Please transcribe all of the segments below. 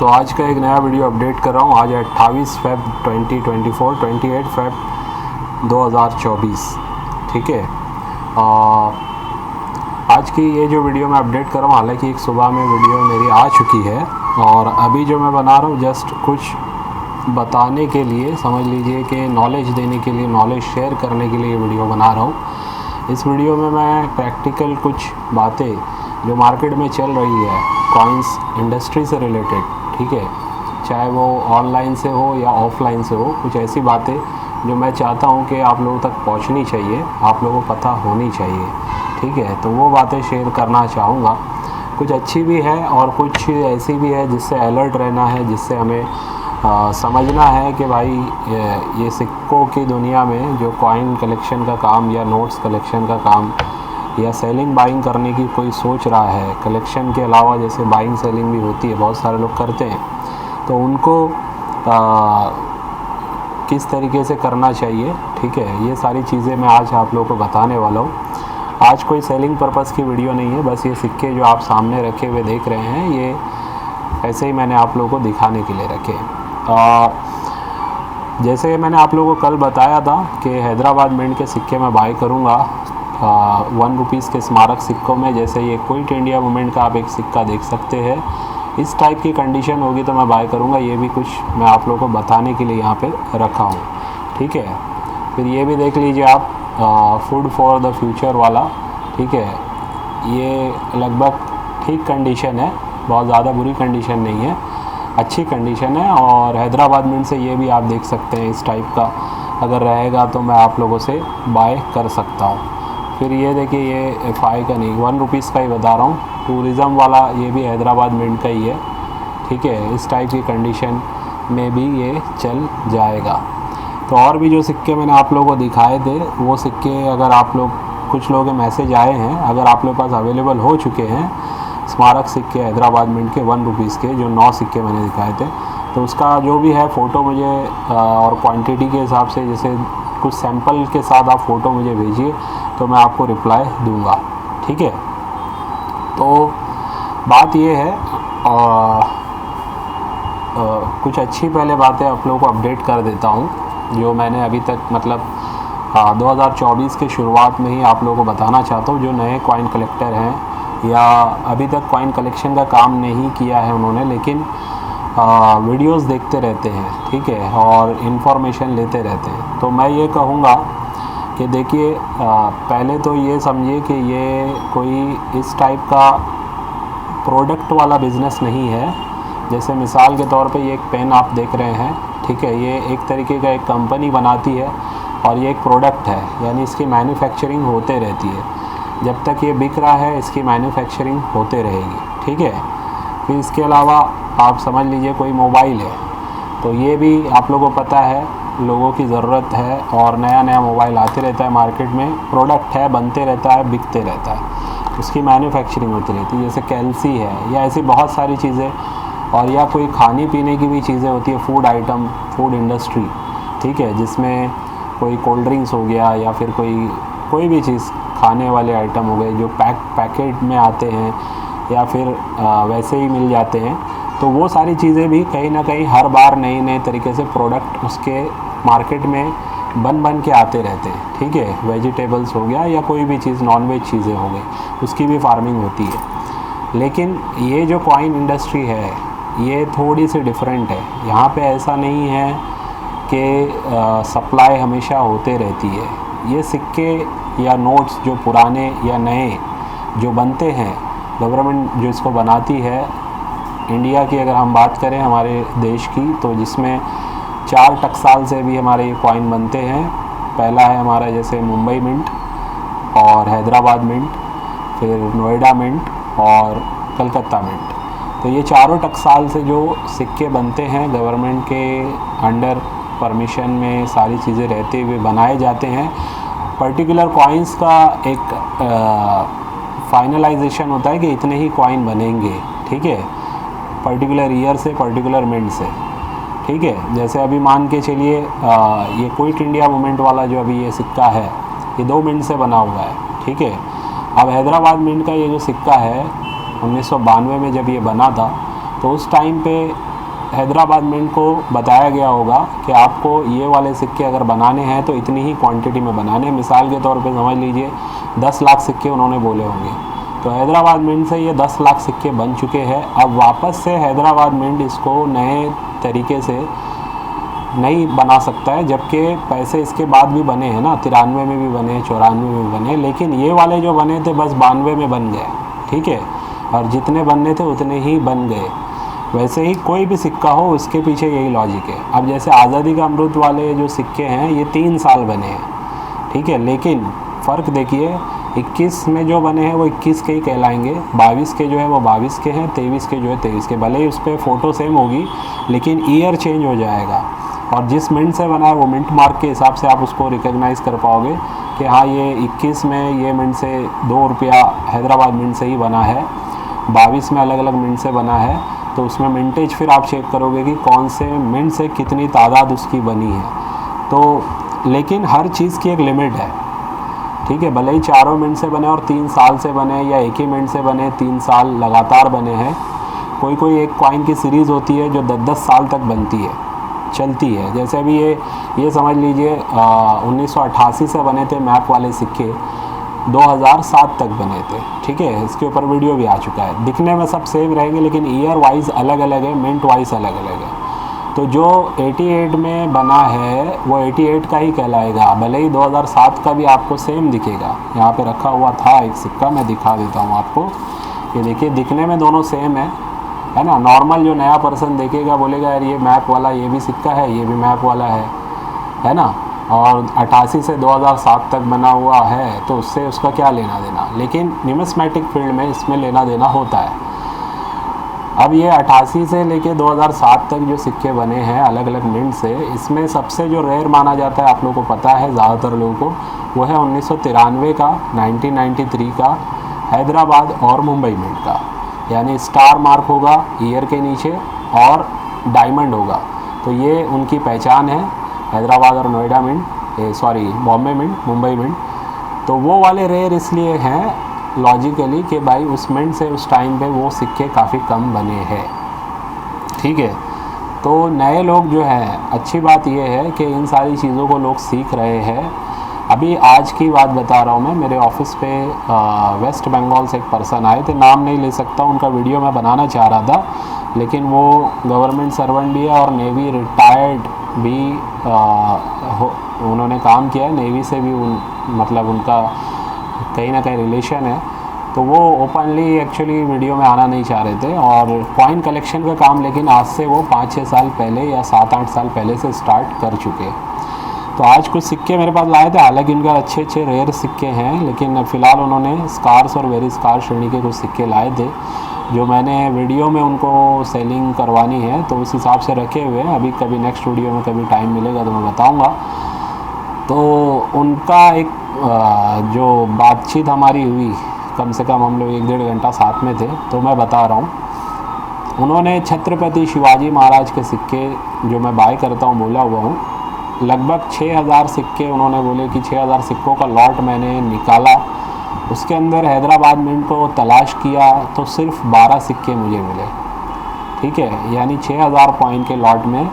तो आज का एक नया वीडियो अपडेट कर रहा हूँ। आज 28 फेब 2024, 28 फेब 2024, ठीक है। आज की ये जो वीडियो मैं अपडेट कर रहा हूँ, हालांकि एक सुबह में वीडियो मेरी आ चुकी है और अभी जो मैं बना रहा हूँ जस्ट कुछ बताने के लिए, समझ लीजिए कि नॉलेज देने के लिए, नॉलेज शेयर करने के लिए वीडियो बना रहा हूँ। इस वीडियो में मैं प्रैक्टिकल कुछ बातें जो मार्केट में चल रही है कॉइन्स इंडस्ट्री से रिलेटेड, ठीक है, चाहे वो ऑनलाइन से हो या ऑफलाइन से हो, कुछ ऐसी बातें जो मैं चाहता हूँ कि आप लोगों तक पहुँचनी चाहिए, आप लोगों को पता होनी चाहिए, ठीक है। तो वो बातें शेयर करना चाहूँगा। कुछ अच्छी भी है और कुछ ऐसी भी है जिससे अलर्ट रहना है, जिससे हमें समझना है कि भाई ये सिक्कों की दुनिया में जो कॉइन कलेक्शन का काम या नोट्स कलेक्शन का काम या सेलिंग बाइंग करने की कोई सोच रहा है, कलेक्शन के अलावा जैसे बाइंग सेलिंग भी होती है, बहुत सारे लोग करते हैं, तो उनको किस तरीके से करना चाहिए, ठीक है। ये सारी चीज़ें मैं आज आप लोगों को बताने वाला हूँ। आज कोई सेलिंग पर्पस की वीडियो नहीं है, बस ये सिक्के जो आप सामने रखे हुए देख रहे हैं, ये ऐसे ही मैंने आप लोगों को दिखाने के लिए रखे। जैसे मैंने आप लोगों को कल बताया था कि हैदराबाद मिंट के सिक्के मैं बाय करूँगा 1 रुपीज़ के स्मारक सिक्कों में। जैसे ये क्विट इंडिया मूवमेंट का आप एक सिक्का देख सकते हैं, इस टाइप की कंडीशन होगी तो मैं बाय करूँगा। ये भी कुछ मैं आप लोगों को बताने के लिए यहाँ पे रखा हूँ, ठीक है। फिर ये भी देख लीजिए आप, फूड फॉर द फ्यूचर वाला, ठीक है। ये लगभग ठीक कंडीशन है, बहुत ज़्यादा बुरी कंडीशन नहीं है, अच्छी कंडीशन है। और हैदराबाद मिंट से ये भी आप देख सकते हैं, इस टाइप का अगर रहेगा तो मैं आप लोगों से बाय कर सकता हूँ। फिर ये देखिए, ये FI का नहीं, 1 रुपीज़ का ही बता रहा हूँ, टूरिज़म वाला, ये भी हैदराबाद मिंट का ही है, ठीक है। इस टाइप की कंडीशन में भी ये चल जाएगा। तो और भी जो सिक्के मैंने आप लोगों को दिखाए थे, वो सिक्के अगर आप लोग, कुछ लोगों के मैसेज आए हैं, अगर आप लोग पास अवेलेबल हो चुके हैं स्मारक सिक्के हैदराबाद मिंट के 1 रुपीज़ के, जो 9 सिक्के मैंने दिखाए थे, तो उसका जो भी है फ़ोटो मुझे और क्वांटिटी के हिसाब से, जैसे कुछ सैंपल के साथ आप फ़ोटो मुझे भेजिए तो मैं आपको रिप्लाई दूंगा, ठीक है। तो बात ये है, कुछ अच्छी पहले बातें आप लोगों को अपडेट कर देता हूँ जो मैंने अभी तक, मतलब 2024 के शुरुआत में ही आप लोगों को बताना चाहता हूँ। जो नए कॉइन कलेक्टर हैं या अभी तक कॉइन कलेक्शन का काम नहीं किया है उन्होंने, लेकिन वीडियोस देखते रहते हैं, ठीक है, और इन्फॉर्मेशन लेते रहते हैं, तो मैं ये कहूँगा कि देखिए, पहले तो ये समझिए कि ये कोई इस टाइप का प्रोडक्ट वाला बिज़नेस नहीं है। जैसे मिसाल के तौर पे ये एक पेन आप देख रहे हैं, ठीक है, ये एक तरीके का एक कंपनी बनाती है और ये एक प्रोडक्ट है, यानी इसकी मैन्युफैक्चरिंग होते रहती है। जब तक ये बिक रहा है इसकी मैन्युफैक्चरिंग होते रहेगी, ठीक है। फिर इसके अलावा आप समझ लीजिए कोई मोबाइल है, तो ये भी आप लोगों को पता है, लोगों की ज़रूरत है और नया नया मोबाइल आते रहता है मार्केट में, प्रोडक्ट है, बनते रहता है, बिकते रहता है, उसकी मैन्युफैक्चरिंग होती रहती है। जैसे कैल्सी है या ऐसी बहुत सारी चीज़ें, और या कोई खाने पीने की भी चीज़ें होती है, फूड आइटम, फूड इंडस्ट्री, ठीक है, जिसमें कोई कोल्ड ड्रिंक्स हो गया या फिर कोई भी चीज़, खाने वाले आइटम हो गए जो पैकेट में आते हैं या फिर वैसे ही मिल जाते हैं, तो वो सारी चीज़ें भी कहीं ना कहीं हर बार नए नए तरीके से प्रोडक्ट उसके मार्केट में बन के आते रहते हैं, ठीक है। वेजिटेबल्स हो गया या कोई भी चीज़, नॉन वेज चीज़ें हो गई, उसकी भी फार्मिंग होती है। लेकिन ये जो कॉइन इंडस्ट्री है ये थोड़ी सी डिफरेंट है। यहाँ पे ऐसा नहीं है कि सप्लाई हमेशा होते रहती है। ये सिक्के या नोट्स जो पुराने या नए जो बनते हैं, गवर्नमेंट जो इसको बनाती है, इंडिया की अगर हम बात करें हमारे देश की, तो जिसमें 4 टकसाल से भी हमारे ये कॉइन बनते हैं। पहला है हमारा जैसे मुंबई मिंट और हैदराबाद मिंट, फिर नोएडा मिंट और कलकत्ता मिंट। तो ये चारों टकसाल से जो सिक्के बनते हैं, गवर्नमेंट के अंडर परमिशन में सारी चीज़ें रहते हुए बनाए जाते हैं। पर्टिकुलर कॉइन्स का एक फाइनलाइजेशन होता है कि इतने ही कॉइन बनेंगे, ठीक है, पर्टिकुलर ईयर से, पर्टिकुलर मिंट से, ठीक है। जैसे अभी मान के चलिए, ये क्विट इंडिया मूवमेंट वाला जो अभी ये सिक्का है, ये 2 मिंट से बना हुआ है, ठीक है। अब हैदराबाद मिंट का ये जो सिक्का है 1992 में जब ये बना था, तो उस टाइम पे हैदराबाद मिंट को बताया गया होगा कि आपको ये वाले सिक्के अगर बनाने हैं तो इतनी ही क्वांटिटी में बनाने हैं। मिसाल के तौर पे समझ लीजिए 10 लाख सिक्के उन्होंने बोले होंगे, तो हैदराबाद मिंट से ये 10 लाख सिक्के बन चुके हैं। अब वापस से हैदराबाद मिंट इसको नए तरीके से नहीं बना सकता है, जबकि पैसे इसके बाद भी बने हैं ना, 93 में भी बने, 94 में भी बने, लेकिन ये वाले जो बने थे बस 92 में बन गए, ठीक है, और जितने बनने थे उतने ही बन गए। वैसे ही कोई भी सिक्का हो उसके पीछे यही लॉजिक है। अब जैसे आज़ादी का अमृत वाले जो सिक्के हैं ये 3 साल बने हैं, ठीक है, लेकिन फ़र्क देखिए 21 में जो बने हैं वो 21 के ही कहलाएंगे, 22 के जो है वो 22 के हैं, 23 के जो है 23 के। भले ही उस पर फ़ोटो सेम होगी लेकिन ईयर चेंज हो जाएगा, और जिस मिंट से बना है वो मिंट मार्क के हिसाब से आप उसको रिकग्नाइज़ कर पाओगे कि हाँ ये 21 में ये मिंट से 2 रुपया हैदराबाद मिंट से ही बना है, 22 में अलग अलग मिंट से बना है, तो उसमें मिंटेज फिर आप चेक करोगे कि कौन से मिंट से कितनी तादाद उसकी बनी है। तो लेकिन हर चीज़ की एक लिमिट है, ठीक है, भले ही चारों मिनट से बने और 3 साल से बने, या एक ही मिनट से बने 3 साल लगातार बने हैं। कोई कोई एक कॉइन की सीरीज़ होती है जो 10-10 साल तक बनती है, चलती है। जैसे अभी ये समझ लीजिए 1988 से बने थे मैप वाले सिक्के, 2007 तक बने थे, ठीक है, इसके ऊपर वीडियो भी आ चुका है। दिखने में सब सेम रहेंगे लेकिन ईयर वाइज अलग अलग है, मिनट वाइज अलग अलग है। तो जो 88 में बना है वो 88 का ही कहलाएगा, भले ही 2007 का भी आपको सेम दिखेगा। यहाँ पे रखा हुआ था एक सिक्का, मैं दिखा देता हूँ आपको। ये देखिए दिखने में दोनों सेम है ना। नॉर्मल जो नया पर्सन देखेगा बोलेगा यार ये मैप वाला ये भी सिक्का है, ये भी मैप वाला है ना, और 88 से 2007 तक बना हुआ है तो उससे उसका क्या लेना देना। लेकिन न्यूमिस्मेटिक फील्ड में इसमें लेना देना होता है। अब ये 88 से लेके 2007 तक जो सिक्के बने हैं अलग अलग मिंट से, इसमें सबसे जो रेयर माना जाता है, आप लोगों को पता है ज़्यादातर लोगों को, वो है 1993 का, 1993 का हैदराबाद और मुंबई मिंट का। यानी स्टार मार्क होगा ईयर के नीचे और डायमंड होगा, तो ये उनकी पहचान है, हैदराबाद और Noida mint, Bombay mint, Mumbai mint. तो वो वाले रेयर इसलिए हैं लॉजिकली कि भाई उस मिंट से उस टाइम पे वो सिक्के काफ़ी कम बने हैं, ठीक है। तो नए लोग जो हैं, अच्छी बात ये है कि इन सारी चीज़ों को लोग सीख रहे हैं। अभी आज की बात बता रहा हूँ मैं, मेरे ऑफिस पे वेस्ट बंगाल से एक पर्सन आए थे, नाम नहीं ले सकता, उनका वीडियो मैं बनाना चाह रहा था, लेकिन वो गवर्नमेंट सर्वेंट भी है और नेवी रिटायर्ड भी उन्होंने काम किया है, नेवी से भी मतलब उनका कहीं ना कहीं रिलेशन है। तो वो ओपनली एक्चुअली वीडियो में आना नहीं चाह रहे थे, और कॉइन कलेक्शन का काम लेकिन आज से वो 5-6 साल पहले या 7-8 साल पहले से स्टार्ट कर चुके। तो आज कुछ सिक्के मेरे पास लाए थे, हालांकि इनका अच्छे अच्छे रेयर सिक्के हैं, लेकिन फ़िलहाल उन्होंने स्कार्स और वेरी स्कार श्रेणी के कुछ सिक्के लाए थे जो मैंने वीडियो में उनको सेलिंग करवानी है, तो उस हिसाब से रखे हुए हैं। अभी कभी नेक्स्ट वीडियो में कभी टाइम मिलेगा तो मैं बताऊँगा। तो उनका एक जो बातचीत हमारी हुई, कम से कम हम लोग 1-1.5 घंटा साथ में थे, तो मैं बता रहा हूँ। उन्होंने छत्रपति शिवाजी महाराज के सिक्के जो मैं बाय करता हूँ बोला हुआ हूँ, लगभग 6000 सिक्के उन्होंने बोले कि 6000 सिक्कों का लॉट मैंने निकाला। उसके अंदर हैदराबाद मिंट को तलाश किया तो सिर्फ 12 सिक्के मुझे मिले, ठीक है। यानी 6000 कॉइन के लॉट में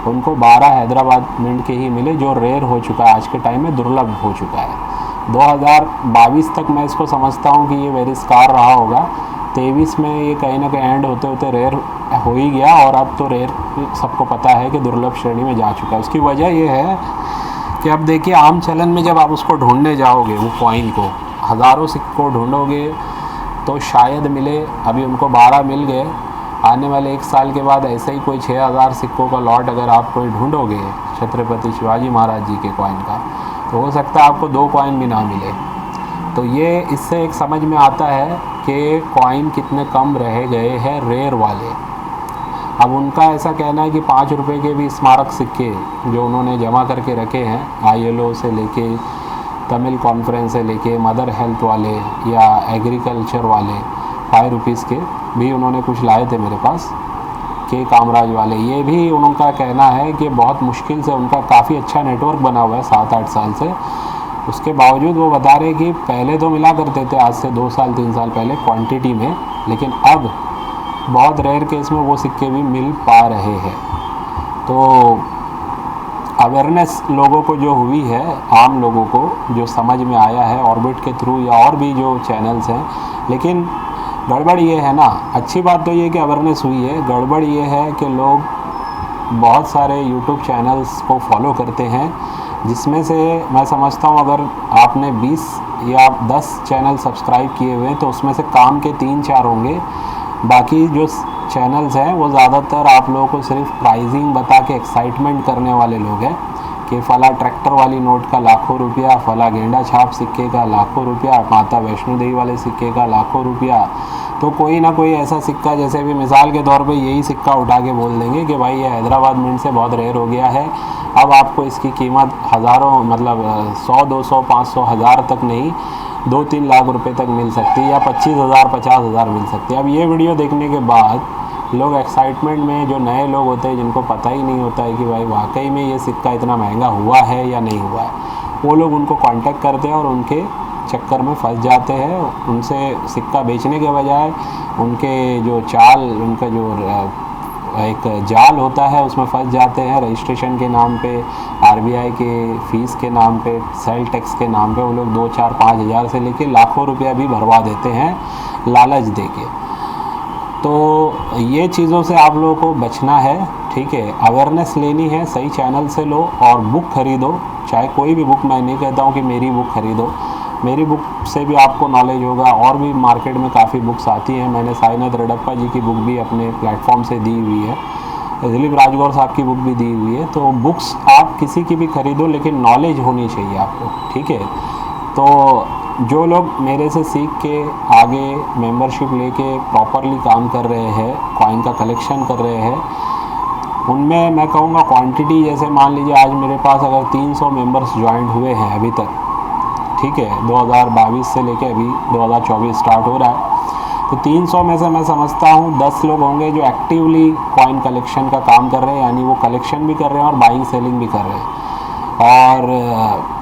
उनको 12 हैदराबाद मिंट के ही मिले, जो रेयर हो चुका है, आज के टाइम में दुर्लभ हो चुका है। 2022 तक मैं इसको समझता हूँ कि ये वेरी स्कार रहा होगा, 23 में ये कहीं ना कहीं एंड होते होते रेयर हो ही गया, और अब तो रेयर सबको पता है कि दुर्लभ श्रेणी में जा चुका है। उसकी वजह ये है कि अब देखिए आम चलन में जब आप उसको ढूंढने जाओगे, वो कॉइन को हज़ारों सिक्कों ढूंढोगे तो शायद मिले, अभी उनको 12 मिल गए। आने वाले 1 साल के बाद ऐसे ही कोई 6000 सिक्कों का लॉट अगर आप कोई ढूंढोगे छत्रपति शिवाजी महाराज जी के कॉइन का, तो हो सकता है आपको 2 कॉइन भी ना मिले। तो ये इससे एक समझ में आता है कि कॉइन कितने कम रह गए हैं रेयर वाले। अब उनका ऐसा कहना है कि 5 रुपये के भी स्मारक सिक्के जो उन्होंने जमा करके रखे हैं, ILO से लेके तमिल कॉन्फ्रेंस से लेके मदर हेल्थ वाले या एग्रीकल्चर वाले 5 रुपीज़ के भी उन्होंने कुछ लाए थे मेरे पास, के कामराज वाले। ये भी उनका कहना है कि बहुत मुश्किल से, उनका काफ़ी अच्छा नेटवर्क बना हुआ है 7-8 साल से, उसके बावजूद वो बता रहे कि पहले तो मिला करते थे आज से 2 साल 3 साल पहले क्वांटिटी में, लेकिन अब बहुत रेयर केस में वो सिक्के भी मिल पा रहे हैं। तो अवेयरनेस लोगों को जो हुई है, आम लोगों को जो समझ में आया है ऑर्बिट के थ्रू या और भी जो चैनल्स हैं, लेकिन गड़बड़ ये है ना, अच्छी बात तो ये कि अवेयरनेस हुई है, गड़बड़ ये है कि लोग बहुत सारे यूट्यूब चैनल्स को फॉलो करते हैं, जिसमें से मैं समझता हूँ अगर आपने 20 या 10 चैनल सब्सक्राइब किए हुए हैं तो उसमें से काम के 3-4 होंगे। बाकी जो चैनल्स हैं वो ज़्यादातर आप लोगों को सिर्फ प्राइसिंग बता के एक्साइटमेंट करने वाले लोग हैं कि फ़ला ट्रैक्टर वाली नोट का लाखों रुपया, फ़ला गेंडा छाप सिक्के का लाखों रुपया, माता वैष्णो देवी वाले सिक्के का लाखों रुपया। तो कोई ना कोई ऐसा सिक्का, जैसे भी मिसाल के तौर पे यही सिक्का उठा के बोल देंगे कि भाई ये हैदराबाद मिंट से बहुत रेयर हो गया है, अब आपको इसकी कीमत हज़ारों मतलब 100, 200, 500, 1000 तक नहीं 2-3 लाख रुपए तक मिल सकती है, या 25,000, 50,000 मिल सकती है। अब ये वीडियो देखने के बाद लोग एक्साइटमेंट में, जो नए लोग होते हैं जिनको पता ही नहीं होता है कि भाई वाकई में ये सिक्का इतना महंगा हुआ है या नहीं हुआ है, वो लोग उनको कांटेक्ट करते हैं और उनके चक्कर में फंस जाते हैं। उनसे सिक्का बेचने के बजाय उनके जो चाल, उनका जो एक जाल होता है उसमें फंस जाते हैं। रजिस्ट्रेशन के नाम पे, आरबीआई के फ़ीस के नाम पे, सेल टैक्स के नाम पे वो लोग 2, 4, 5 हज़ार से लेके लाखों रुपया भी भरवा देते हैं लालच देके। तो ये चीज़ों से आप लोगों को बचना है, ठीक है। अवेयरनेस लेनी है, सही चैनल से लो और बुक ख़रीदो, चाहे कोई भी बुक। मैं नहीं कहता हूँ कि मेरी बुक ख़रीदो, मेरी बुक से भी आपको नॉलेज होगा। और भी मार्केट में काफ़ी बुक्स आती हैं, मैंने साईनाथ रेड्डप्पा जी की बुक भी अपने प्लेटफॉर्म से दी हुई है, दिलीप राजगौर साहब की बुक भी दी हुई है। तो बुक्स आप किसी की भी ख़रीदो, लेकिन नॉलेज होनी चाहिए आपको, ठीक है। तो जो लोग मेरे से सीख के आगे मेंबरशिप लेके प्रॉपरली काम कर रहे हैं, कॉइन का कलेक्शन कर रहे हैं, उनमें मैं कहूँगा क्वांटिटी, जैसे मान लीजिए आज मेरे पास अगर 300 मेंबर्स ज्वाइंट हुए हैं अभी तक, ठीक है, 2022 से लेके अभी 2024 स्टार्ट हो रहा है, तो 300 में से मैं समझता हूँ 10 लोग होंगे जो एक्टिवली कॉइन कलेक्शन का काम कर रहे हैं, यानी वो कलेक्शन भी कर रहे हैं और बाइंग सेलिंग भी कर रहे हैं। और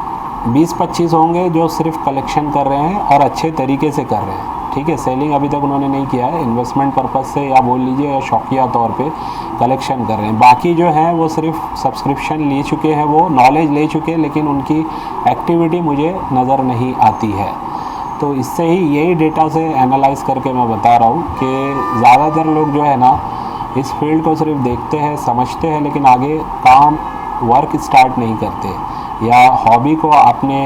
20-25 होंगे जो सिर्फ कलेक्शन कर रहे हैं और अच्छे तरीके से कर रहे हैं, ठीक है। सेलिंग अभी तक उन्होंने नहीं किया है, इन्वेस्टमेंट पर्पज़ से या बोल लीजिए या शौकिया तौर पे कलेक्शन कर रहे हैं। बाकी जो हैं वो सिर्फ सब्सक्रिप्शन ले चुके हैं, वो नॉलेज ले चुके हैं, लेकिन उनकी एक्टिविटी मुझे नज़र नहीं आती है। तो इससे ही यही डेटा से एनालाइज करके मैं बता रहा हूँ कि ज़्यादातर लोग जो है ना इस फील्ड को सिर्फ देखते हैं, समझते हैं, लेकिन आगे काम वर्क स्टार्ट नहीं करते या हॉबी को अपने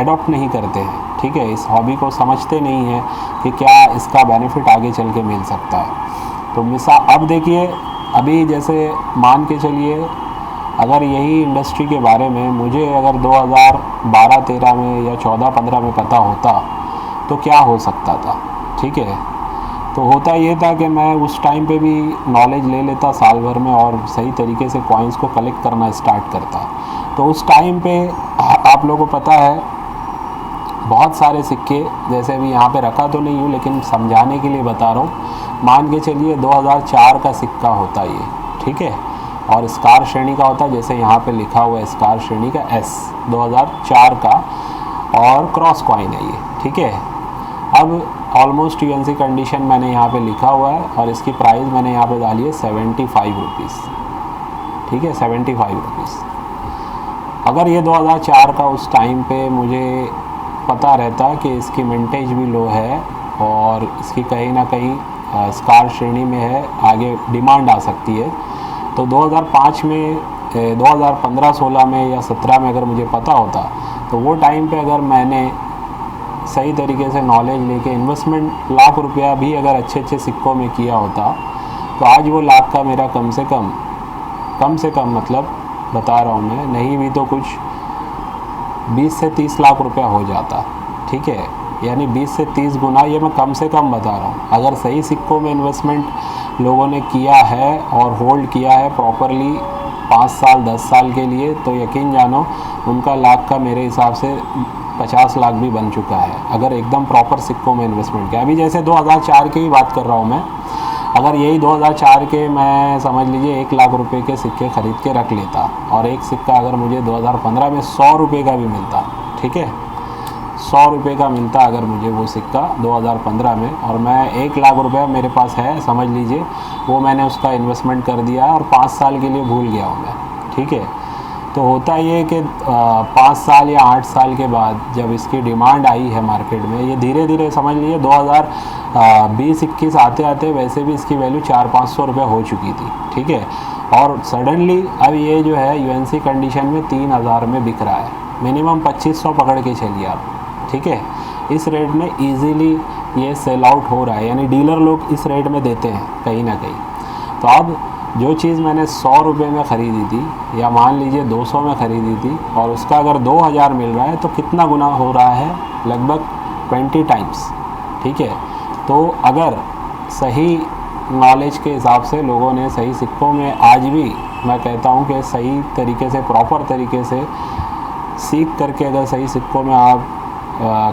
एडॉप्ट नहीं करते हैं, ठीक है। इस हॉबी को समझते नहीं हैं कि क्या इसका बेनिफिट आगे चल के मिल सकता है। तो अब देखिए, अभी जैसे मान के चलिए अगर यही इंडस्ट्री के बारे में मुझे अगर 2012-13 में या 14-15 में पता होता तो क्या हो सकता था, ठीक है। तो होता ये था कि मैं उस टाइम पे भी नॉलेज ले लेता साल भर में और सही तरीके से कॉइन्स को कलेक्ट करना स्टार्ट करता। तो उस टाइम पे आप लोगों को पता है बहुत सारे सिक्के, जैसे अभी यहाँ पे रखा तो नहीं हूँ लेकिन समझाने के लिए बता रहा हूँ। मान के चलिए 2004 का सिक्का होता ये, ठीक है, और स्कार श्रेणी का होता है, जैसे यहाँ पे लिखा हुआ है स्कार श्रेणी का S 2004 का, और क्रॉस कॉइन है ये, ठीक है। अब ऑलमोस्ट यूएनसी कंडीशन मैंने यहाँ पे लिखा हुआ है और इसकी प्राइस मैंने यहाँ पे डाली है 75 रुपीज़, ठीक है, 75 रुपीज़। अगर ये 2004 का उस टाइम पे मुझे पता रहता कि इसकी मिंटेज भी लो है और इसकी कहीं ना कहीं स्कार श्रेणी में है, आगे डिमांड आ सकती है, तो 2005 में 2015-16 में या 17 में अगर मुझे पता होता तो वो टाइम पे अगर मैंने सही तरीके से नॉलेज लेके इन्वेस्टमेंट लाख रुपया भी अगर अच्छे अच्छे सिक्कों में किया होता तो आज वो लाख का मेरा कम से कम मतलब बता रहा हूँ मैं, नहीं भी तो कुछ 20 से 30 लाख रुपया हो जाता, ठीक है। यानी 20 से 30 गुना, ये मैं कम से कम बता रहा हूँ। अगर सही सिक्कों में इन्वेस्टमेंट लोगों ने किया है और होल्ड किया है प्रॉपरली 5 साल 10 साल के लिए, तो यकीन जानो उनका लाख का मेरे हिसाब से 50 लाख भी बन चुका है, अगर एकदम प्रॉपर सिक्कों में इन्वेस्टमेंट किया। अभी जैसे 2004 की ही बात कर रहा हूँ मैं, अगर यही 2004 के मैं समझ लीजिए 1 लाख रुपए के सिक्के ख़रीद के रख लेता और एक सिक्का अगर मुझे 2015 में 100 रुपये का भी मिलता, ठीक है, 100 रुपये का मिलता अगर मुझे वो सिक्का 2015 में, और मैं 1 लाख रुपये मेरे पास है समझ लीजिए, वो मैंने उसका इन्वेस्टमेंट कर दिया और 5 साल के लिए भूल गया हूँ मैं, ठीक है। तो होता ये कि 5 साल या 8 साल के बाद जब इसकी डिमांड आई है मार्केट में, ये धीरे धीरे समझ लीजिए 2020-21 आते आते वैसे भी इसकी वैल्यू 400-500 रुपये हो चुकी थी, ठीक है। और सडनली अब ये जो है यूएनसी कंडीशन में 3000 में बिक रहा है, मिनिमम 2500 पकड़ के चलिए आप, ठीक है। इस रेट में इजीली ये सेल आउट हो रहा है, यानी डीलर लोग इस रेट में देते हैं कहीं ना कहीं। तो अब जो चीज़ मैंने 100 रुपये में ख़रीदी थी, या मान लीजिए 200 में ख़रीदी थी, और उसका अगर 2000 मिल रहा है तो कितना गुना हो रहा है, लगभग 20 टाइम्स, ठीक है। तो अगर सही नॉलेज के हिसाब से लोगों ने सही सिक्कों में, आज भी मैं कहता हूँ कि सही तरीके से, प्रॉपर तरीके से सीख करके अगर सही सिक्कों में आप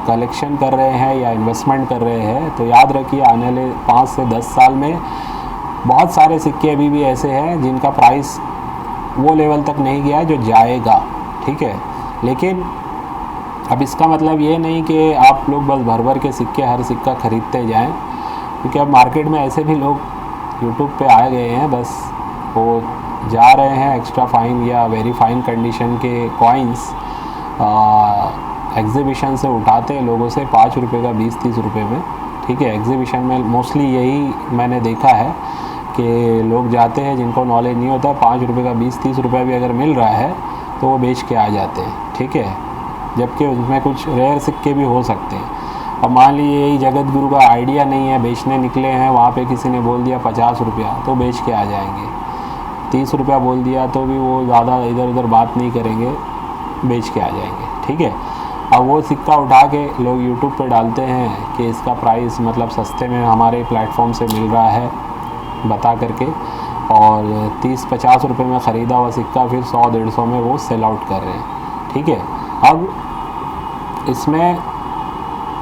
कलेक्शन कर रहे हैं या इन्वेस्टमेंट कर रहे हैं, तो याद रखिए आने वाले 5 से 10 साल में बहुत सारे सिक्के अभी भी ऐसे हैं जिनका प्राइस वो लेवल तक नहीं गया है जो जाएगा, ठीक है। लेकिन अब इसका मतलब ये नहीं कि आप लोग बस भर भर के सिक्के, हर सिक्का ख़रीदते जाएं, क्योंकि अब मार्केट में ऐसे भी लोग यूट्यूब पे आ गए हैं, बस वो जा रहे हैं एक्स्ट्रा फाइन या वेरी फाइन कंडीशन के कॉइन्स एग्जीबिशन से उठाते हैं लोगों से 5 रुपये का 20-30 रुपये में, ठीक है। एग्जीबिशन में मोस्टली यही मैंने देखा है कि लोग जाते हैं जिनको नॉलेज नहीं होता, 5 रुपये का 20-30 रुपये भी अगर मिल रहा है तो वो बेच के आ जाते हैं, ठीक है। जबकि उसमें कुछ रेयर सिक्के भी हो सकते हैं। अब मान लीजिए यही जगत गुरु का आइडिया नहीं है, बेचने निकले हैं, वहाँ पे किसी ने बोल दिया 50 रुपया, तो बेच के आ जाएंगे। 30 रुपया बोल दिया तो भी वो ज़्यादा इधर उधर बात नहीं करेंगे, बेच के आ जाएंगे, ठीक है। अब वो सिक्का उठा के लोग यूट्यूब पे डालते हैं कि इसका प्राइस मतलब सस्ते में हमारे प्लेटफॉर्म से मिल रहा है बता करके, और 30-50 रुपये में ख़रीदा हुआ सिक्का फिर 100-150 में वो सेल आउट कर रहे हैं, ठीक है। अब इसमें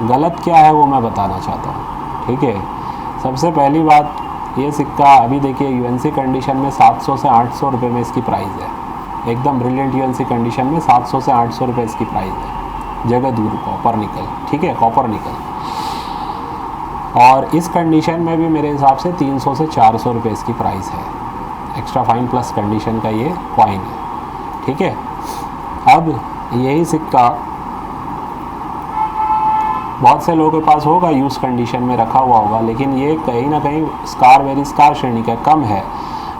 गलत क्या है वो मैं बताना चाहता हूँ, ठीक है। सबसे पहली बात, ये सिक्का अभी देखिए यूएनसी कंडीशन में 700 से 800 रुपये में इसकी प्राइस है, एकदम ब्रिलियंट यूएनसी कंडीशन में 700 से 800 रुपये इसकी प्राइस है, जगत गुरु कॉपर निकल, ठीक है, कॉपर निकल। और इस कंडीशन में भी मेरे हिसाब से 300 से 400 रुपये इसकी प्राइस है, एक्स्ट्रा फाइन प्लस कंडीशन का ये कॉइन है, ठीक है। अब यही सिक्का बहुत से लोगों के पास होगा, यूज़ कंडीशन में रखा हुआ होगा, लेकिन ये कहीं ना कहीं वेरी स्कार श्रेणी का कम है।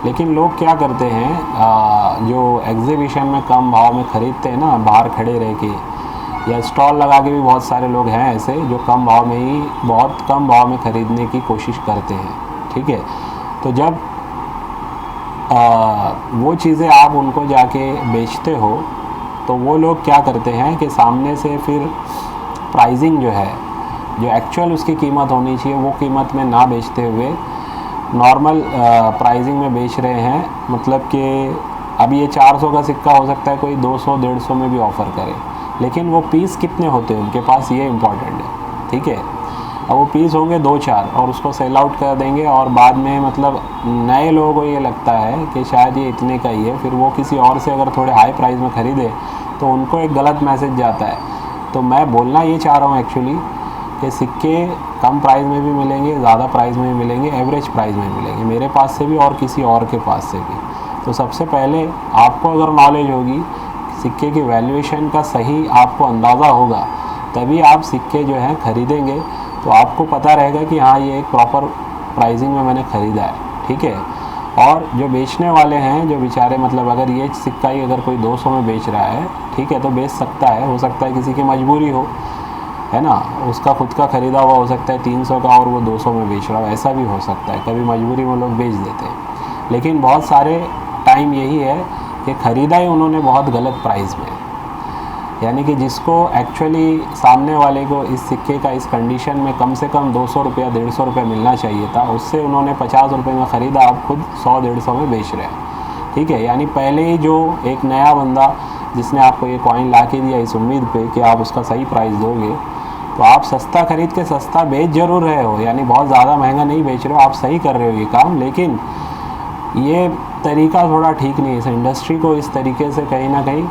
लेकिन लोग क्या करते हैं, जो एग्जीबिशन में कम भाव में ख़रीदते हैं ना, बाहर खड़े रह के, या स्टॉल लगा के भी बहुत सारे लोग हैं ऐसे जो कम भाव में ही, बहुत कम भाव में ख़रीदने की कोशिश करते हैं, ठीक है। तो जब वो चीज़ें आप उनको जाके बेचते हो, तो वो लोग क्या करते हैं कि सामने से फिर प्राइसिंग जो है, जो एक्चुअल उसकी कीमत होनी चाहिए वो कीमत में ना बेचते हुए नॉर्मल प्राइसिंग में बेच रहे हैं। मतलब कि अभी ये 400 का सिक्का हो सकता है कोई 200-150 में भी ऑफ़र करे, लेकिन वो पीस कितने होते हैं उनके पास, ये इम्पॉर्टेंट है, ठीक है। अब वो पीस होंगे 2-4 और उसको सेल आउट कर देंगे, और बाद में मतलब नए लोगों को ये लगता है कि शायद ये इतने का ही है, फिर वो किसी और से अगर थोड़े हाई प्राइस में ख़रीदे तो उनको एक गलत मैसेज जाता है। तो मैं बोलना ये चाह रहा हूँ एक्चुअली कि सिक्के कम प्राइस में भी मिलेंगे, ज़्यादा प्राइस में भी मिलेंगे, एवरेज प्राइस में मिलेंगे, मेरे पास से भी और किसी और के पास से भी। तो सबसे पहले आपको अगर नॉलेज होगी सिक्के की वैल्यूएशन का, सही आपको अंदाज़ा होगा, तभी आप सिक्के जो हैं ख़रीदेंगे, तो आपको पता रहेगा कि हाँ ये एक प्रॉपर प्राइसिंग में मैंने ख़रीदा है, ठीक है। और जो बेचने वाले हैं, जो बेचारे मतलब अगर ये सिक्का ही अगर कोई 200 में बेच रहा है, ठीक है, तो बेच सकता है, हो सकता है किसी की मजबूरी हो, है ना, उसका खुद का ख़रीदा हुआ हो सकता है 300 का और वो 200 में बेच रहा हो, ऐसा भी हो सकता है, कभी मजबूरी में लोग बेच देते हैं। लेकिन बहुत सारे टाइम यही है कि ख़रीदा ही उन्होंने बहुत गलत प्राइस में, यानी कि जिसको एक्चुअली सामने वाले को इस सिक्के का इस कंडीशन में कम से कम 200 रुपया 150 रुपया मिलना चाहिए था, उससे उन्होंने 50 रुपये में ख़रीदा, आप खुद 100-150 में बेच रहे हैं, ठीक है। यानी पहले ही जो एक नया बंदा जिसने आपको ये कॉइन ला के दिया इस उम्मीद पे कि आप उसका सही प्राइस दोगे, तो आप सस्ता ख़रीद के सस्ता बेच ज़रूर रहे हो, यानी बहुत ज़्यादा महंगा नहीं बेच रहे हो, आप सही कर रहे हो ये काम, लेकिन ये तरीका थोड़ा ठीक नहीं है। इस इंडस्ट्री को इस तरीके से कहीं ना कहीं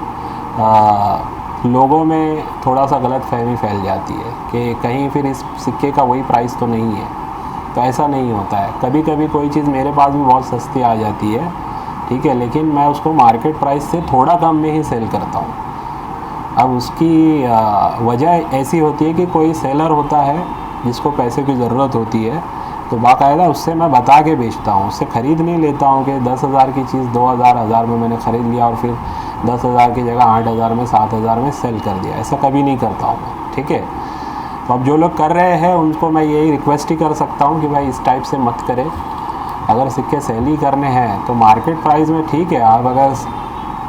लोगों में थोड़ा सा गलत फहमी फैल जाती है कि कहीं फिर इस सिक्के का वही प्राइस तो नहीं है। तो ऐसा नहीं होता है। कभी कभी कोई चीज़ मेरे पास भी बहुत सस्ती आ जाती है, ठीक है, लेकिन मैं उसको मार्केट प्राइस से थोड़ा कम में ही सेल करता हूँ। अब उसकी वजह ऐसी होती है कि कोई सेलर होता है जिसको पैसे की ज़रूरत होती है, तो बाकायदा उससे मैं बता के बेचता हूँ। उससे ख़रीद नहीं लेता हूँ कि 10,000 की चीज़ 2,000 में मैंने ख़रीद लिया और फिर 10,000 की जगह 8,000 में 7,000 में सेल कर दिया। ऐसा कभी नहीं करता हूँ मैं, ठीक है। तो अब जो लोग कर रहे हैं उनको मैं यही रिक्वेस्ट ही कर सकता हूँ कि भाई इस टाइप से मत करें। अगर सिक्के सेल ही करने हैं तो मार्केट प्राइस में ठीक है, आप अगर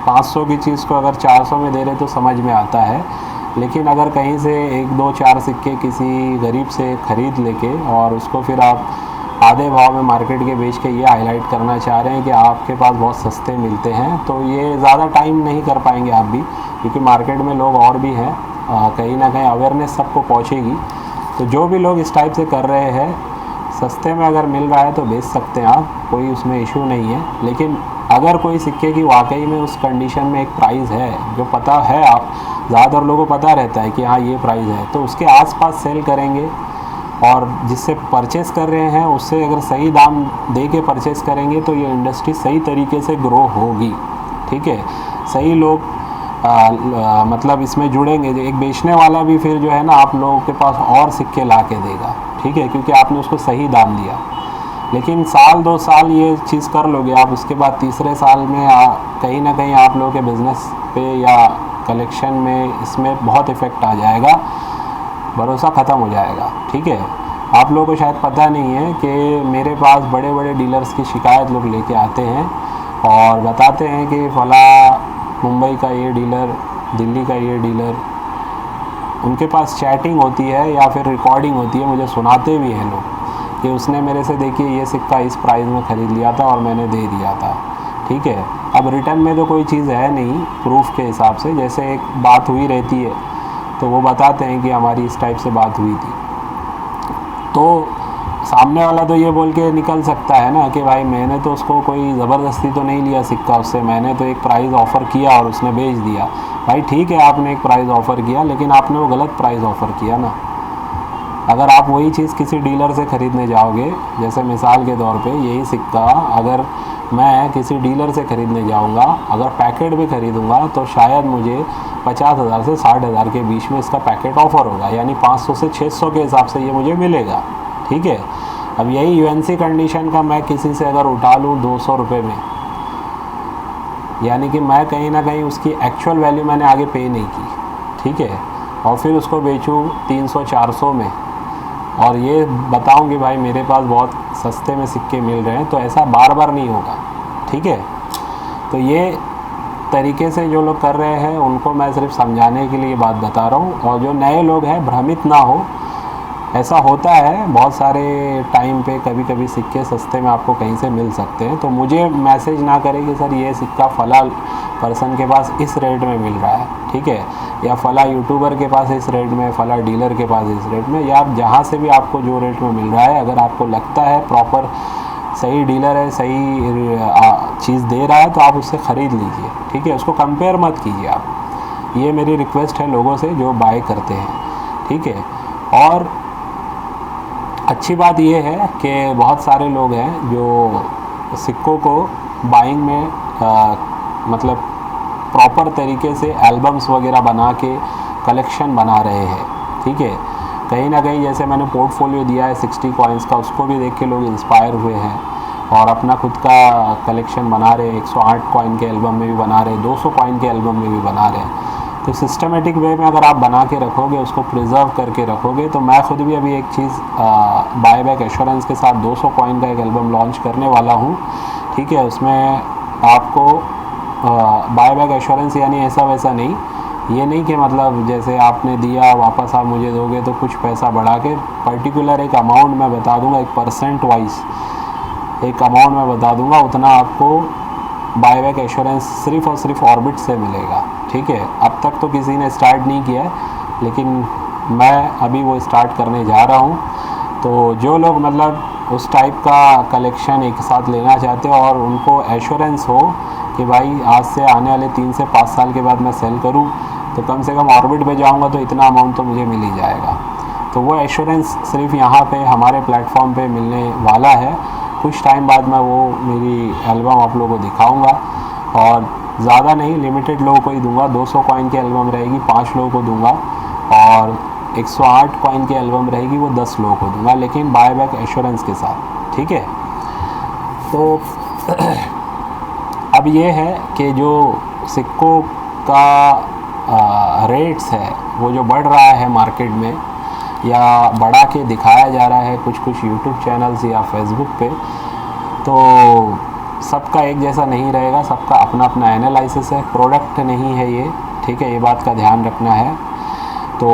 500 की चीज़ को अगर 400 में दे रहे तो समझ में आता है। लेकिन अगर कहीं से 1, 2, 4 सिक्के किसी गरीब से ख़रीद लेके और उसको फिर आप आधे भाव में मार्केट के बेच के ये हाईलाइट करना चाह रहे हैं कि आपके पास बहुत सस्ते मिलते हैं, तो ये ज़्यादा टाइम नहीं कर पाएंगे आप भी, क्योंकि मार्केट में लोग और भी हैं। कहीं ना कहीं अवेयरनेस सबको पहुंचेगी। तो जो भी लोग इस टाइप से कर रहे हैं, सस्ते में अगर मिल रहा है तो बेच सकते हैं आप, कोई उसमें इशू नहीं है। लेकिन अगर कोई सिक्के की वाकई में उस कंडीशन में एक प्राइस है जो पता है, आप ज़्यादातर लोगों को पता रहता है कि हाँ ये प्राइस है, तो उसके आसपास सेल करेंगे और जिससे परचेस कर रहे हैं उससे अगर सही दाम दे के परचेस करेंगे तो ये इंडस्ट्री सही तरीके से ग्रो होगी, ठीक है। सही लोग मतलब इसमें जुड़ेंगे। एक बेचने वाला भी फिर जो है ना आप लोगों के पास और सिक्के ला के देगा, ठीक है, क्योंकि आपने उसको सही दाम दिया। लेकिन साल 2 साल ये चीज़ कर लोगे आप, उसके बाद तीसरे साल में कहीं ना कहीं आप लोगों के बिज़नेस पे या कलेक्शन में इसमें बहुत इफ़ेक्ट आ जाएगा, भरोसा ख़त्म हो जाएगा, ठीक है। आप लोगों को शायद पता नहीं है कि मेरे पास बड़े बड़े डीलर्स की शिकायत लोग लेके आते हैं और बताते हैं कि फ़ला मुंबई का ये डीलर, दिल्ली का ये डीलर, उनके पास चैटिंग होती है या फिर रिकॉर्डिंग होती है, मुझे सुनाते भी हैं लोग कि उसने मेरे से देखिए ये सिक्का इस प्राइस में ख़रीद लिया था और मैंने दे दिया था, ठीक है। अब रिटर्न में तो कोई चीज़ है नहीं प्रूफ के हिसाब से, जैसे एक बात हुई रहती है तो वो बताते हैं कि हमारी इस टाइप से बात हुई थी, तो सामने वाला तो ये बोल के निकल सकता है ना कि भाई मैंने तो उसको कोई ज़बरदस्ती तो नहीं लिया सिक्का उससे, मैंने तो एक प्राइस ऑफ़र किया और उसने बेच दिया। भाई ठीक है, आपने एक प्राइस ऑफ़र किया, लेकिन आपने वो गलत प्राइस ऑफ़र किया ना। अगर आप वही चीज़ किसी डीलर से ख़रीदने जाओगे, जैसे मिसाल के तौर पे यही सिक्का अगर मैं किसी डीलर से ख़रीदने जाऊंगा, अगर पैकेट भी ख़रीदूंगा तो शायद मुझे 50,000 से 60,000 के बीच में इसका पैकेट ऑफ़र होगा, यानी 500 से 600 के हिसाब से ये मुझे मिलेगा, ठीक है। अब यही यूएनसी कंडीशन का मैं किसी से अगर उठा लूँ 200 रुपये में, यानी कि मैं कहीं ना कहीं उसकी एक्चुअल वैल्यू मैंने आगे पे नहीं की, ठीक है, और फिर उसको बेचूँ 300-400 में और ये बताऊं कि भाई मेरे पास बहुत सस्ते में सिक्के मिल रहे हैं, तो ऐसा बार बार नहीं होगा, ठीक है। तो ये तरीके से जो लोग कर रहे हैं उनको मैं सिर्फ समझाने के लिए बात बता रहा हूँ, और जो नए लोग हैं भ्रमित ना हो। ऐसा होता है बहुत सारे टाइम पे, कभी कभी सिक्के सस्ते में आपको कहीं से मिल सकते हैं, तो मुझे मैसेज ना करें कि सर ये सिक्का फ़ला पर्सन के पास इस रेट में मिल रहा है, ठीक है, या फ़ला यूट्यूबर के पास इस रेट में, फ़ला डीलर के पास इस रेट में, या आप जहाँ से भी आपको जो रेट में मिल रहा है, अगर आपको लगता है प्रॉपर सही डीलर है, सही चीज़ दे रहा है, तो आप उससे ख़रीद लीजिए, ठीक है, उसको कंपेयर मत कीजिए आप। ये मेरी रिक्वेस्ट है लोगों से जो बाय करते हैं, ठीक है। और अच्छी बात यह है कि बहुत सारे लोग हैं जो सिक्कों को बाइंग में मतलब प्रॉपर तरीके से एल्बम्स वगैरह बना के कलेक्शन बना रहे हैं, ठीक है। कहीं ना कहीं जैसे मैंने पोर्टफोलियो दिया है 60 कॉइन्स का, उसको भी देख के लोग इंस्पायर हुए हैं और अपना खुद का कलेक्शन बना रहे हैं। 108 कॉइन के एल्बम में भी बना रहे हैं, 200 कॉइन के एल्बम में भी बना रहे हैं। तो सिस्टमेटिक वे में अगर आप बना के रखोगे, उसको प्रिजर्व करके रखोगे, तो मैं खुद भी अभी एक चीज़ बाय बैक एश्योरेंस के साथ 200 कॉइन का एक एल्बम लॉन्च करने वाला हूँ, ठीक है। उसमें आपको बाय बैक एश्योरेंस यानी ऐसा वैसा नहीं, ये नहीं कि मतलब जैसे आपने दिया वापस आप मुझे दोगे, तो कुछ पैसा बढ़ा के पर्टिकुलर एक अमाउंट मैं बता दूंगा, एक परसेंट वाइज एक अमाउंट मैं बता दूंगा, उतना आपको बाय बैक एश्योरेंस सिर्फ और सिर्फ ऑर्बिट से मिलेगा, ठीक है। अब तक तो किसी ने स्टार्ट नहीं किया है, लेकिन मैं अभी वो स्टार्ट करने जा रहा हूँ। तो जो लोग मतलब उस टाइप का कलेक्शन एक साथ लेना चाहते हो और उनको एश्योरेंस हो कि भाई आज से आने वाले 3 से 5 साल के बाद मैं सेल करूँ, तो कम से कम ऑर्बिट पे जाऊंगा तो इतना अमाउंट तो मुझे मिल ही जाएगा। तो वो एश्योरेंस सिर्फ यहाँ पे हमारे प्लेटफॉर्म पे मिलने वाला है। कुछ टाइम बाद मैं वो मेरी एल्बम आप लोगों को दिखाऊंगा, और ज़्यादा नहीं, लिमिटेड लोगों को ही दूंगा। 200 कॉइन की एल्बम रहेगी, 5 लोगों को दूंगा, और 108 कॉइन की एल्बम रहेगी, वो 10 लोगों को दूंगा, लेकिन बाय बैक एश्योरेंस के साथ, ठीक है। तो अब ये है कि जो सिक्कों का रेट्स है वो जो बढ़ रहा है मार्केट में, या बढ़ा के दिखाया जा रहा है कुछ कुछ यूट्यूब चैनल्स या फेसबुक पे, तो सबका एक जैसा नहीं रहेगा, सबका अपना अपना एनालिसिस है, प्रोडक्ट नहीं है ये, ठीक है, ये बात का ध्यान रखना है। तो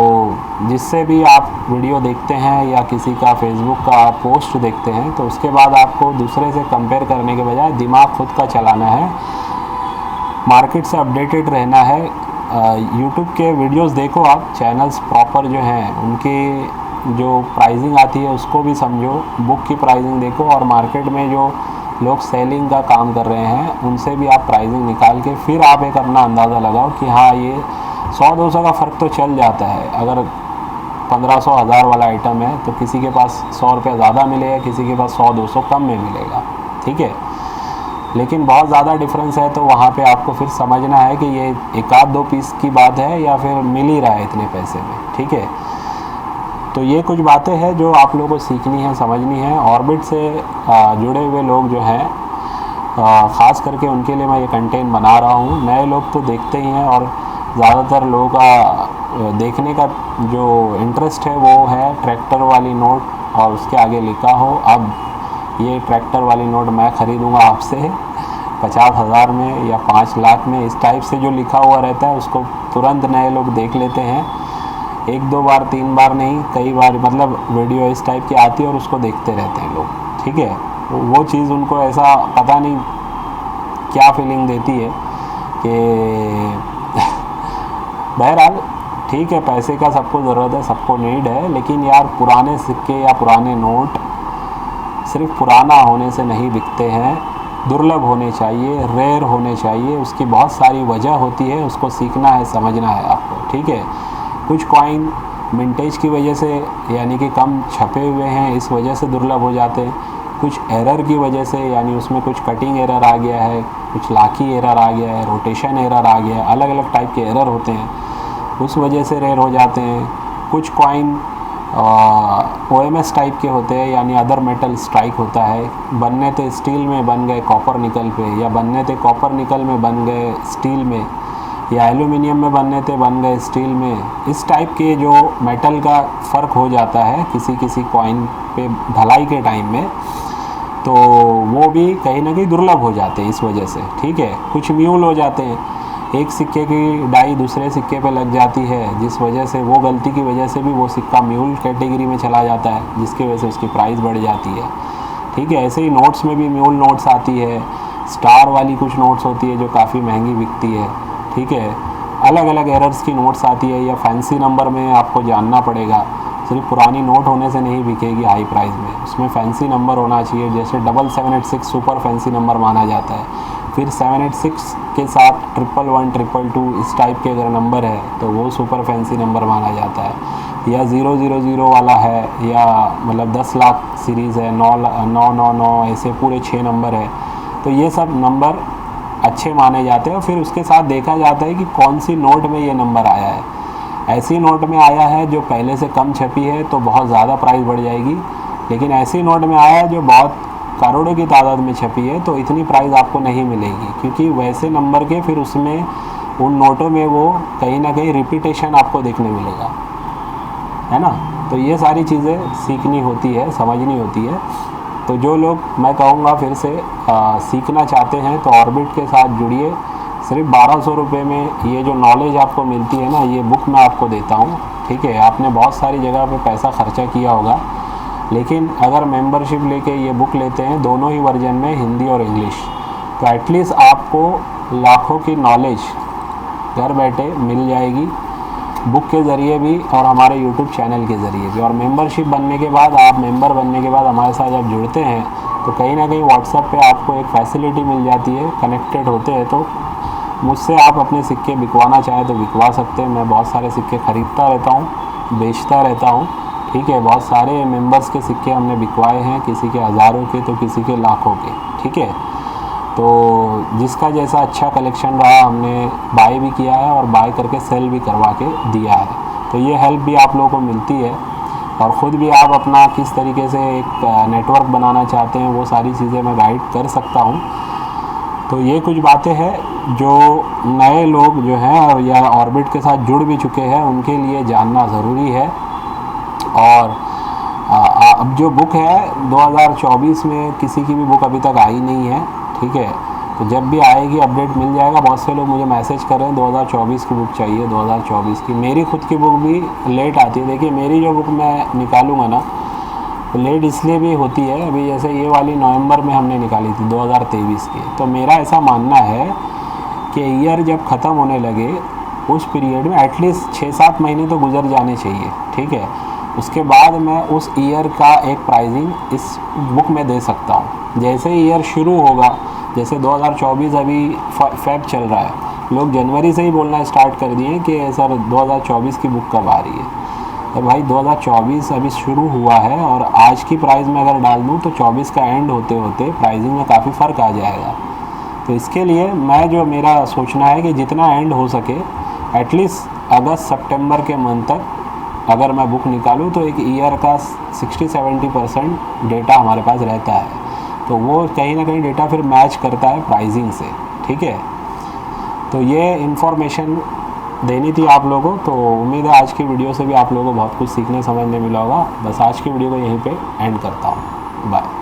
जिससे भी आप वीडियो देखते हैं या किसी का फेसबुक का पोस्ट देखते हैं, तो उसके बाद आपको दूसरे से कंपेयर करने के बजाय दिमाग खुद का चलाना है, मार्केट से अपडेटेड रहना है। यूट्यूब के वीडियोस देखो आप, चैनल्स प्रॉपर जो हैं उनकी जो प्राइसिंग आती है उसको भी समझो, बुक की प्राइसिंग देखो, और मार्केट में जो लोग सेलिंग का काम कर रहे हैं उनसे भी आप प्राइसिंग निकाल के फिर आप एक अपना अंदाज़ा लगाओ कि हाँ ये 100-200 का फ़र्क तो चल जाता है। अगर 1500-1000 वाला आइटम है तो किसी के पास 100 रुपये ज़्यादा मिलेगा, किसी के पास 100-200 कम में मिलेगा, ठीक है। लेकिन बहुत ज़्यादा डिफरेंस है तो वहाँ पे आपको फिर समझना है कि ये एक आध दो पीस की बात है या फिर मिल ही रहा है इतने पैसे में, ठीक है। तो ये कुछ बातें हैं जो आप लोगों को सीखनी है, समझनी है। ऑर्बिट से जुड़े हुए लोग जो हैं, ख़ास करके उनके लिए मैं ये कंटेंट बना रहा हूँ। नए लोग तो देखते ही हैं, और ज़्यादातर लोगों का देखने का जो इंटरेस्ट है वो है ट्रैक्टर वाली नोट और उसके आगे लिखा हो अब ये ट्रैक्टर वाली नोट मैं ख़रीदूँगा आपसे 50,000 में या 5 लाख में, इस टाइप से जो लिखा हुआ रहता है उसको तुरंत नए लोग देख लेते हैं। 1-2 बार 3 बार नहीं, कई बार, मतलब वीडियो इस टाइप की आती है और उसको देखते रहते हैं लोग, ठीक है। वो चीज़ उनको ऐसा पता नहीं क्या फीलिंग देती है कि बहरहाल ठीक है, पैसे का सबको ज़रूरत है, सबको नीड है, लेकिन यार पुराने सिक्के या पुराने नोट सिर्फ पुराना होने से नहीं बिकते हैं, दुर्लभ होने चाहिए, रेयर होने चाहिए। उसकी बहुत सारी वजह होती है, उसको सीखना है, समझना है आपको, ठीक है। कुछ कॉइन मिंटेज की वजह से, यानी कि कम छपे हुए हैं, इस वजह से दुर्लभ हो जाते हैं। कुछ एरर की वजह से, यानी उसमें कुछ कटिंग एरर आ गया है, कुछ लाकी एरर आ गया है, रोटेशन एरर आ गया है, अलग अलग टाइप के एरर होते हैं, उस वजह से रेयर हो जाते हैं। कुछ कॉइन OMS टाइप के होते हैं, यानी अदर मेटल स्ट्राइक होता है, बनने थे स्टील में बन गए कॉपर निकल पे, या बनने थे कॉपर निकल में बन गए स्टील में, या एल्यूमिनियम में बनने थे बन गए स्टील में। इस टाइप के जो मेटल का फ़र्क हो जाता है किसी किसी कॉइन पे ढलाई के टाइम में, तो वो भी कहीं ना कहीं दुर्लभ हो जाते हैं इस वजह से, ठीक है। कुछ म्यूल हो जाते हैं, एक सिक्के की डाई दूसरे सिक्के पे लग जाती है, जिस वजह से वो गलती की वजह से भी वो सिक्का म्यूल कैटेगरी में चला जाता है, जिसकी वजह से उसकी प्राइस बढ़ जाती है, ठीक है। ऐसे ही नोट्स में भी म्यूल नोट्स आती है, स्टार वाली कुछ नोट्स होती है जो काफ़ी महंगी बिकती है, ठीक है। अलग अलग एरर्स की नोट्स आती है, या फैंसी नंबर में आपको जानना पड़ेगा, सिर्फ पुरानी नोट होने से नहीं बिकेगी हाई प्राइस में, उसमें फैंसी नंबर होना चाहिए। जैसे 7786 सुपर फैंसी नंबर माना जाता है, फिर 786 के साथ 111, 222 इस टाइप के अगर नंबर है तो वो सुपर फैंसी नंबर माना जाता है, या 000 वाला है, या मतलब 10 लाख सीरीज़ है, 999 ऐसे पूरे 6 नंबर है, तो ये सब नंबर अच्छे माने जाते हैं। फिर उसके साथ देखा जाता है कि कौन सी नोट में ये नंबर आया है। ऐसी नोट में आया है जो पहले से कम छपी है तो बहुत ज़्यादा प्राइस बढ़ जाएगी, लेकिन ऐसी नोट में आया है जो बहुत करोड़ों की तादाद में छपी है तो इतनी प्राइस आपको नहीं मिलेगी, क्योंकि वैसे नंबर के फिर उसमें उन नोटों में वो कहीं ना कहीं रिपीटेशन आपको देखने मिलेगा, है ना। तो ये सारी चीज़ें सीखनी होती है, समझनी होती है। तो जो लोग, मैं कहूँगा फिर से, सीखना चाहते हैं तो ऑर्बिट के साथ जुड़िए। सिर्फ 1200 रुपये में ये जो नॉलेज आपको मिलती है ना, ये बुक मैं आपको देता हूँ, ठीक है। आपने बहुत सारी जगह पे पैसा खर्चा किया होगा, लेकिन अगर मेंबरशिप लेके ये बुक लेते हैं दोनों ही वर्जन में, हिंदी और इंग्लिश, तो एटलीस्ट आपको लाखों की नॉलेज घर बैठे मिल जाएगी, बुक के ज़रिए भी और हमारे यूट्यूब चैनल के ज़रिए भी। और मेंबरशिप बनने के बाद, आप मेंबर बनने के बाद हमारे साथ जब जुड़ते हैं तो कहीं ना कहीं व्हाट्सएप पे आपको एक फैसिलिटी मिल जाती है, कनेक्टेड होते हैं तो मुझसे आप अपने सिक्के बिकवाना चाहें तो बिकवा सकते हैं। मैं बहुत सारे सिक्के ख़रीदता रहता हूँ, बेचता रहता हूँ, ठीक है। बहुत सारे मेंबर्स के सिक्के हमने बिकवाए हैं, किसी के हज़ारों के तो किसी के लाखों के, ठीक है। तो जिसका जैसा अच्छा कलेक्शन रहा हमने बाय भी किया है और बाय करके सेल भी करवा के दिया है। तो ये हेल्प भी आप लोगों को मिलती है, और ख़ुद भी आप अपना किस तरीके से एक नेटवर्क बनाना चाहते हैं वो सारी चीज़ें मैं गाइड कर सकता हूँ। तो ये कुछ बातें हैं जो नए लोग जो हैं और या ऑर्बिट के साथ जुड़ भी चुके हैं उनके लिए जानना ज़रूरी है। और अब जो बुक है 2024 में किसी की भी बुक अभी तक आई नहीं है, ठीक है। तो जब भी आएगी अपडेट मिल जाएगा। बहुत से लोग मुझे मैसेज कर रहे हैं 2024 की बुक चाहिए, 2024 की। मेरी खुद की बुक भी लेट आती है। देखिए मेरी जो बुक मैं निकालूंगा ना तो लेट इसलिए भी होती है, अभी जैसे ये वाली नवंबर में हमने निकाली थी 2023 की। तो मेरा ऐसा मानना है कि ईयर जब ख़त्म होने लगे उस पीरियड में एटलीस्ट 6-7 महीने तो गुजर जाने चाहिए, ठीक है। उसके बाद मैं उस ईयर का एक प्राइसिंग इस बुक में दे सकता हूँ। जैसे ही ईयर शुरू होगा, जैसे 2024 अभी फेब चल रहा है, लोग जनवरी से ही बोलना स्टार्ट कर दिए कि सर 2024 की बुक कब आ रही है। तो भाई 2024 अभी शुरू हुआ है और आज की प्राइस में अगर डाल दूँ तो 24 का एंड होते होते प्राइसिंग में काफ़ी फ़र्क आ जाएगा। तो इसके लिए मेरा सोचना है कि जितना एंड हो सके एटलीस्ट अगस्त सितंबर के मंथ तक अगर मैं बुक निकालूँ तो एक ईयर का 60-70% डेटा हमारे पास रहता है। तो वो कहीं ना कहीं डेटा फिर मैच करता है प्राइसिंग से, ठीक है। तो ये इन्फॉर्मेशन देनी थी आप लोगों को। तो उम्मीद है आज की वीडियो से भी आप लोगों को बहुत कुछ सीखने समझने मिला होगा। बस आज की वीडियो को यहीं पे एंड करता हूँ। बाय।